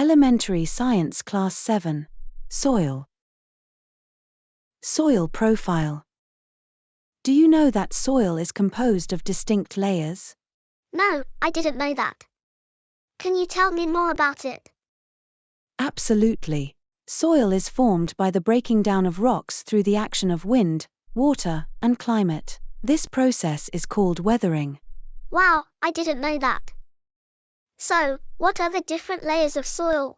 Elementary Science Class 7. Soil. Soil profile. Do you know that soil is composed of distinct layers? No, I didn't know that. Can you tell me more about it? Absolutely. Soil is formed by the breaking down of rocks through the action of wind, water, and climate. This process is called weathering. Wow, I didn't know that. So, what are the different layers of soil?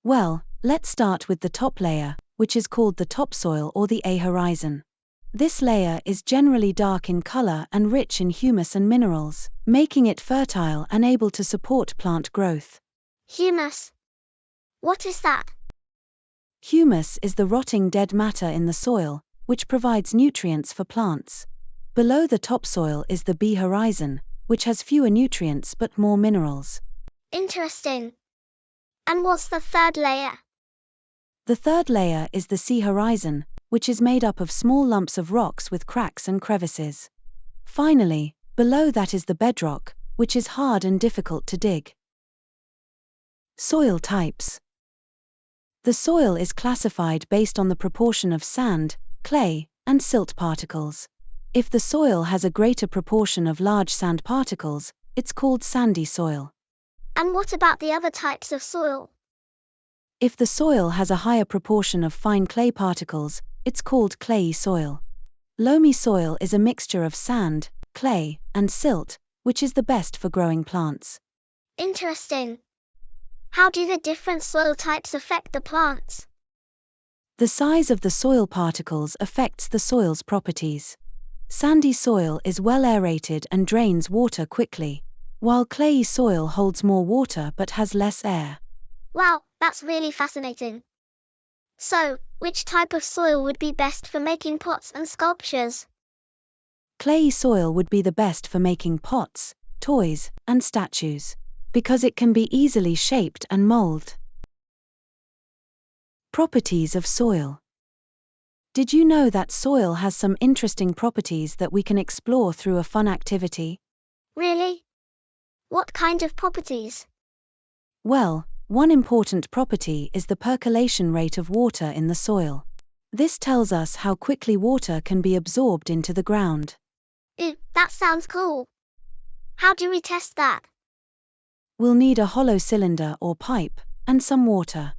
Well, let's start with the top layer, which is called the topsoil or the A horizon. This layer is generally dark in color and rich in humus and minerals, making it fertile and able to support plant growth. Humus. What is that? Humus is the rotting dead matter in the soil, which provides nutrients for plants. Below the topsoil is the B horizon, which has fewer nutrients but more minerals. Interesting. And what's the third layer? The third layer is the C horizon, which is made up of small lumps of rocks with cracks and crevices. Finally, below that is the bedrock, which is hard and difficult to dig. Soil types. The soil is classified based on the proportion of sand, clay, and silt particles. If the soil has a greater proportion of large sand particles, it's called sandy soil. And what about the other types of soil? If the soil has a higher proportion of fine clay particles, it's called clayey soil. Loamy soil is a mixture of sand, clay, and silt, which is the best for growing plants. Interesting. How do the different soil types affect the plants? The size of the soil particles affects the soil's properties. Sandy soil is well aerated and drains water quickly, while clayey soil holds more water but has less air. Wow, that's really fascinating. So, which type of soil would be best for making pots and sculptures? Clayey soil would be the best for making pots, toys, and statues, because it can be easily shaped and molded. Properties of soil. Did you know that soil has some interesting properties that we can explore through a fun activity? Really? What kind of properties? Well, one important property is the percolation rate of water in the soil. This tells us how quickly water can be absorbed into the ground. That sounds cool. How do we test that? We'll need a hollow cylinder or pipe, and some water.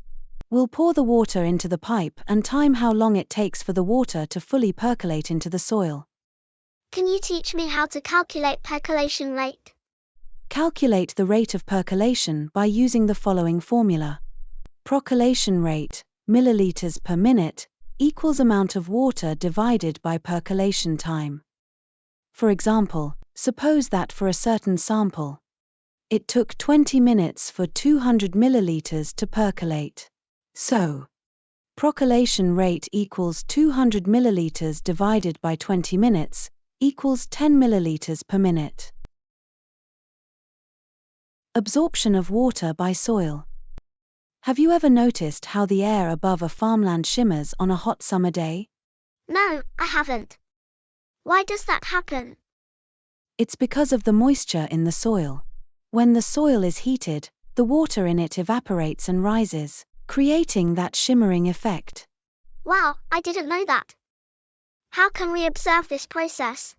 We'll pour the water into the pipe and time how long it takes for the water to fully percolate into the soil. Can you teach me how to calculate percolation rate? Calculate the rate of percolation by using the following formula. Percolation rate, milliliters per minute, equals amount of water divided by percolation time. For example, suppose that for a certain sample, it took 20 minutes for 200 milliliters to percolate. So, percolation rate equals 200 milliliters divided by 20 minutes, equals 10 milliliters per minute. Absorption of water by soil. Have you ever noticed how the air above a farmland shimmers on a hot summer day? No, I haven't. Why does that happen? It's because of the moisture in the soil. When the soil is heated, the water in it evaporates and rises, creating that shimmering effect. Wow, I didn't know that. How can we observe this process?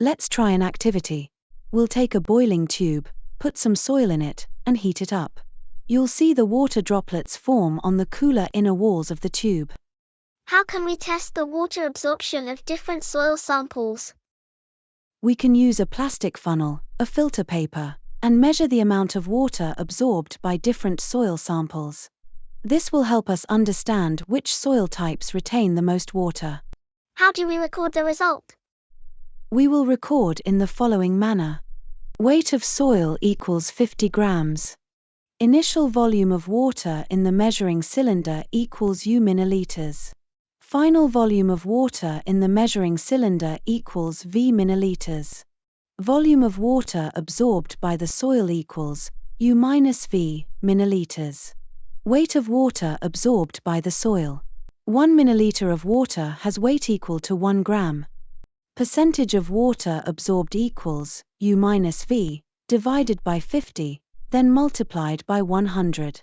Let's try an activity. We'll take a boiling tube, put some soil in it, and heat it up. You'll see the water droplets form on the cooler inner walls of the tube. How can we test the water absorption of different soil samples? We can use a plastic funnel, a filter paper, and measure the amount of water absorbed by different soil samples. This will help us understand which soil types retain the most water. How do we record the result? We will record in the following manner. Weight of soil equals 50 grams. Initial volume of water in the measuring cylinder equals U milliliters. Final volume of water in the measuring cylinder equals V milliliters. Volume of water absorbed by the soil equals U minus V milliliters. Weight of water absorbed by the soil. 1 milliliter of water has weight equal to 1 gram. Percentage of water absorbed equals U minus V divided by 50, then multiplied by 100.